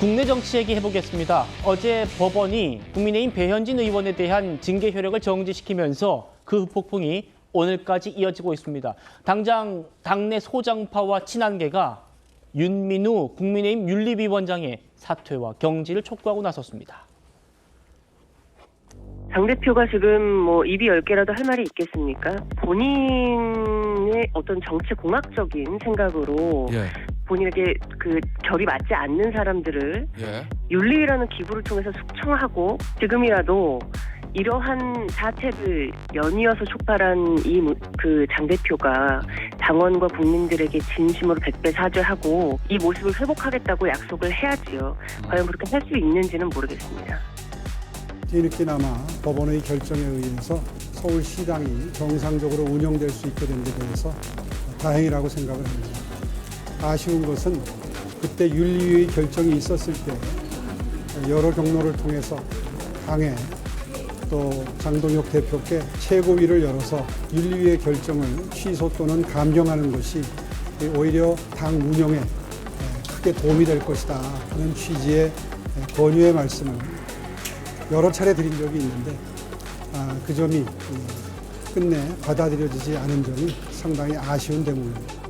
국내 정치 얘기해보겠습니다. 어제 법원이 국민의힘 배현진 의원에 대한 징계 효력을 정지시키면서 그 폭풍이 오늘까지 이어지고 있습니다. 당장 당내 소장파와 친한계가 윤민우 국민의힘 윤리위원장의 사퇴와 경질을 촉구하고 나섰습니다. 당대표가 지금 입이 10개라도 할 말이 있겠습니까? 본인의 어떤 정치 공학적인 생각으로 본인에게 그 결이 맞지 않는 사람들을 윤리라는 기구를 통해서 숙청하고 지금이라도 이러한 사태를 연이어서 촉발한 그 당대표가 당원과 국민들에게 진심으로 백배 사죄하고 이 모습을 회복하겠다고 약속을 해야지요. 과연 그렇게 할 수 있는지는 모르겠습니다. 뒤늦게나마 법원의 결정에 의해서 서울시당이 정상적으로 운영될 수 있게 된 데 대해서 다행이라고 생각을 합니다. 아쉬운 것은 그때 윤리위의 결정이 있었을 때 여러 경로를 통해서 당에 또 장동혁 대표께 최고위를 열어서 윤리위의 결정을 취소 또는 감경하는 것이 오히려 당 운영에 크게 도움이 될 것이다 하는 취지의 권유의 말씀을 여러 차례 드린 적이 있는데 그 점이 끝내 받아들여지지 않은 점이 상당히 아쉬운 대목입니다.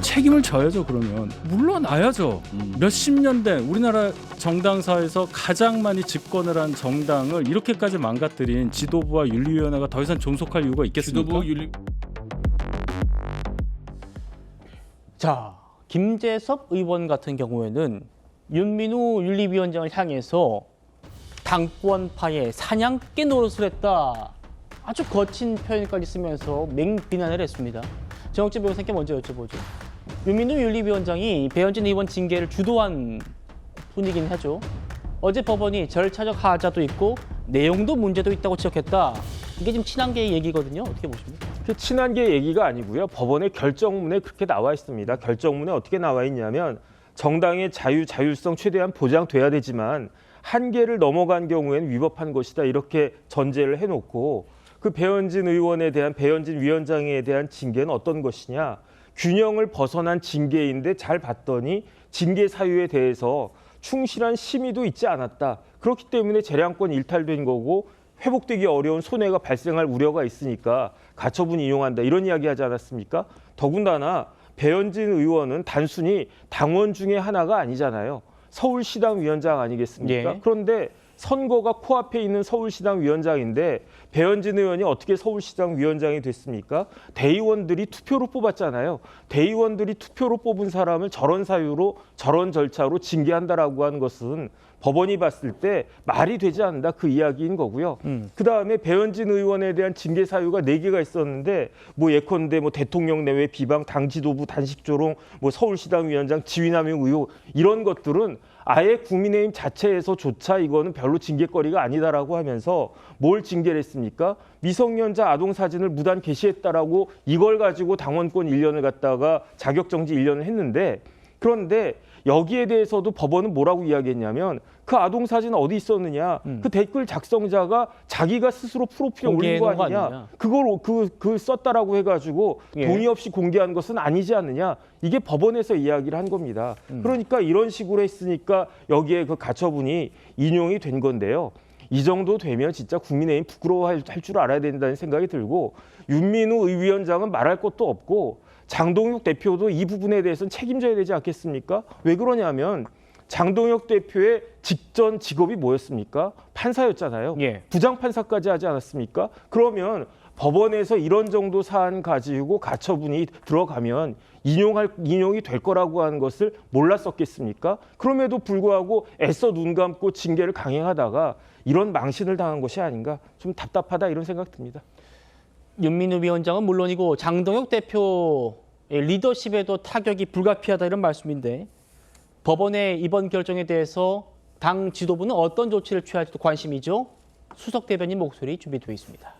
책임을 져야죠. 그러면 물러나야죠. 몇십 년 된 우리나라 정당사에서 가장 많이 집권을 한 정당을 이렇게까지 망가뜨린 지도부와 윤리위원회가 더 이상 존속할 이유가 있겠습니까? 자, 김재섭 의원 같은 경우에는 윤민우 윤리위원장을 향해서 당권파의 사냥개 노릇을 했다. 아주 거친 표현까지 쓰면서 맹비난을 했습니다. 정옥재 변호사님께 먼저 여쭤보죠. 윤민우 윤리위원장이 배현진 의원 징계를 주도한 분이긴 하죠. 어제 법원이 절차적 하자도 있고 내용도 문제도 있다고 지적했다. 이게 지금 친한계의 얘기거든요. 어떻게 보십니까? 그 친한계 얘기가 아니고요. 법원의 결정문에 그렇게 나와 있습니다. 결정문에 어떻게 나와 있냐면 정당의 자율성 최대한 보장돼야 되지만 한계를 넘어간 경우에는 위법한 것이다. 이렇게 전제를 해놓고 그 배현진 의원에 대한 배현진 위원장에 대한 징계는 어떤 것이냐. 균형을 벗어난 징계인데 잘 봤더니 징계 사유에 대해서 충실한 심의도 있지 않았다. 그렇기 때문에 재량권 일탈된 거고 회복되기 어려운 손해가 발생할 우려가 있으니까 가처분 인용한다. 이런 이야기 하지 않았습니까? 더군다나 배현진 의원은 단순히 당원 중에 하나가 아니잖아요. 서울시당 위원장 아니겠습니까? 예. 그런데 선거가 코앞에 있는 서울시당 위원장인데 배현진 의원이 어떻게 서울시당 위원장이 됐습니까? 대의원들이 투표로 뽑았잖아요. 대의원들이 투표로 뽑은 사람을 저런 사유로 저런 절차로 징계한다라고 하는 것은 법원이 봤을 때 말이 되지 않는다 그 이야기인 거고요. 그다음에 배현진 의원에 대한 징계 사유가 4개가 있었는데 예컨대 대통령 내외 비방, 당 지도부 단식 조롱, 서울시당 위원장 지위남용 의혹 이런 것들은 아예 국민의힘 자체에서조차 이거는 별로 징계거리가 아니다라고 하면서 뭘 징계를 했습니까? 미성년자 아동 사진을 무단 게시했다라고 이걸 가지고 당원권 1년을 갖다가 자격정지 1년을 했는데 그런데 여기에 대해서도 법원은 뭐라고 이야기했냐면 그 아동 사진 어디 있었느냐? 그 댓글 작성자가 자기가 스스로 프로필에 올린 거 아니냐? 그걸 그 썼다라고 해가지고 동의 없이 공개한 것은 아니지 않느냐? 이게 법원에서 이야기를 한 겁니다. 그러니까 이런 식으로 했으니까 여기에 그 가처분이 인용이 된 건데요. 이 정도 되면 진짜 국민의힘 부끄러워할 줄 알아야 된다는 생각이 들고 윤민우 위원장은 말할 것도 없고 장동혁 대표도 이 부분에 대해서는 책임져야 되지 않겠습니까? 왜 그러냐면 장동혁 대표의 직전 직업이 뭐였습니까? 판사였잖아요. 부장판사까지 하지 않았습니까? 그러면 법원에서 이런 정도 사안 가지고 가처분이 들어가면 인용이 될 거라고 하는 것을 몰랐었겠습니까? 그럼에도 불구하고 애써 눈 감고 징계를 강행하다가 이런 망신을 당한 것이 아닌가 좀 답답하다 이런 생각 듭니다. 윤민우 위원장은 물론이고 장동혁 대표의 리더십에도 타격이 불가피하다 이런 말씀인데 법원의 이번 결정에 대해서 당 지도부는 어떤 조치를 취할지도 관심이죠. 수석 대변인 목소리 준비되어 있습니다.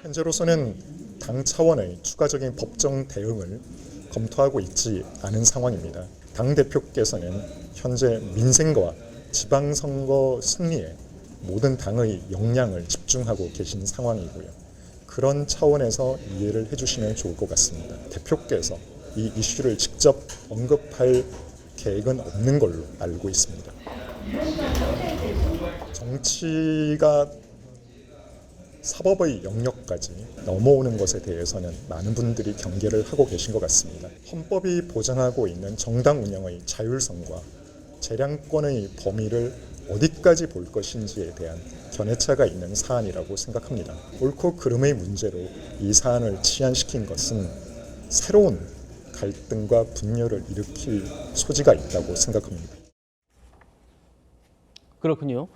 현재로서는 당 차원의 추가적인 법정 대응을 검토하고 있지 않은 상황입니다. 당 대표께서는 현재 민생과 지방선거 승리에 모든 당의 역량을 집중하고 계신 상황이고요. 그런 차원에서 이해를 해주시면 좋을 것 같습니다. 대표께서 이 이슈를 직접 언급할 계획은 없는 걸로 알고 있습니다. 정치가 사법의 영역까지 넘어오는 것에 대해서는 많은 분들이 경계를 하고 계신 것 같습니다. 헌법이 보장하고 있는 정당 운영의 자율성과 재량권의 범위를 어디까지 볼 것인지에 대한 견해차가 있는 사안이라고 생각합니다. 옳고 그름의 문제로 이 사안을 치안시킨 것은 새로운 갈등과 분열을 일으킬 소지가 있다고 생각합니다. 그렇군요.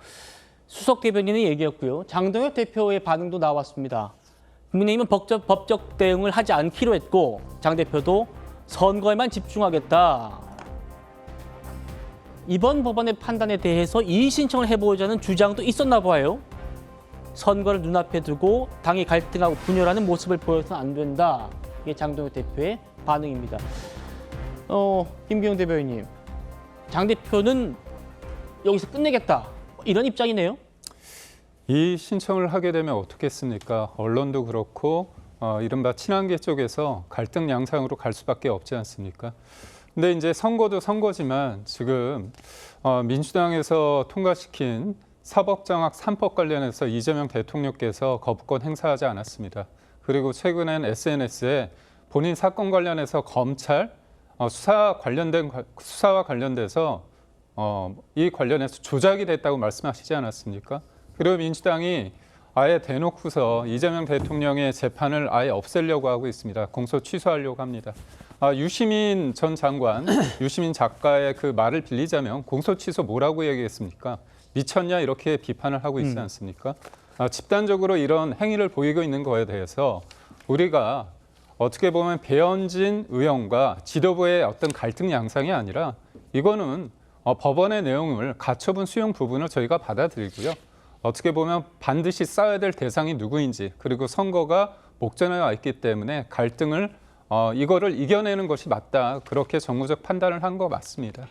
수석 대변인의 얘기였고요. 장동혁 대표의 반응도 나왔습니다. 국민의힘은 법적 대응을 하지 않기로 했고 장 대표도 선거에만 집중하겠다. 이번 법원의 판단에 대해서 이의 신청을 해보자는 주장도 있었나 봐요. 선거를 눈앞에 두고 당이 갈등하고 분열하는 모습을 보여서는 안 된다. 이게 장동혁 대표의 반응입니다. 김기용 대변인님, 장 대표는 여기서 끝내겠다. 이런 입장이네요. 이 신청을 하게 되면 어떻겠습니까? 언론도 그렇고 이른바 친한계 쪽에서 갈등 양상으로 갈 수밖에 없지 않습니까? 근데 이제 선거도 선거지만 지금 민주당에서 통과시킨 사법장악 3법 관련해서 이재명 대통령께서 거부권 행사하지 않았습니다. 그리고 최근엔 SNS에 본인 사건 관련해서 검찰 수사와 관련돼서 이 관련해서 조작이 됐다고 말씀하시지 않았습니까? 그리고 민주당이 아예 대놓고서 이재명 대통령의 재판을 아예 없애려고 하고 있습니다. 공소 취소하려고 합니다. 유시민 전 장관, 유시민 작가의 그 말을 빌리자면 공소 취소 뭐라고 얘기했습니까? 미쳤냐 이렇게 비판을 하고 있지 않습니까? 집단적으로 이런 행위를 보이고 있는 거에 대해서 우리가 어떻게 보면 배현진 의원과 지도부의 어떤 갈등 양상이 아니라 이거는 법원의 내용을 가처분 수용 부분을 저희가 받아들이고요. 어떻게 보면 반드시 싸워야 될 대상이 누구인지 그리고 선거가 목전에 와 있기 때문에 갈등을 이거를 이겨내는 것이 맞다. 그렇게 정무적 판단을 한 거 맞습니다.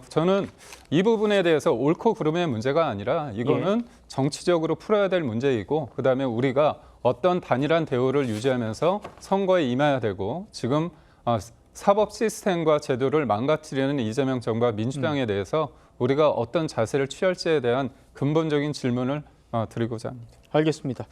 저는 이 부분에 대해서 옳고 그름의 문제가 아니라 이거는 정치적으로 풀어야 될 문제이고 그다음에 우리가 어떤 단일한 대우를 유지하면서 선거에 임해야 되고 지금 사법 시스템과 제도를 망가뜨리는 이재명 정부와 민주당에 대해서 우리가 어떤 자세를 취할지에 대한 근본적인 질문을 드리고자 합니다. 알겠습니다.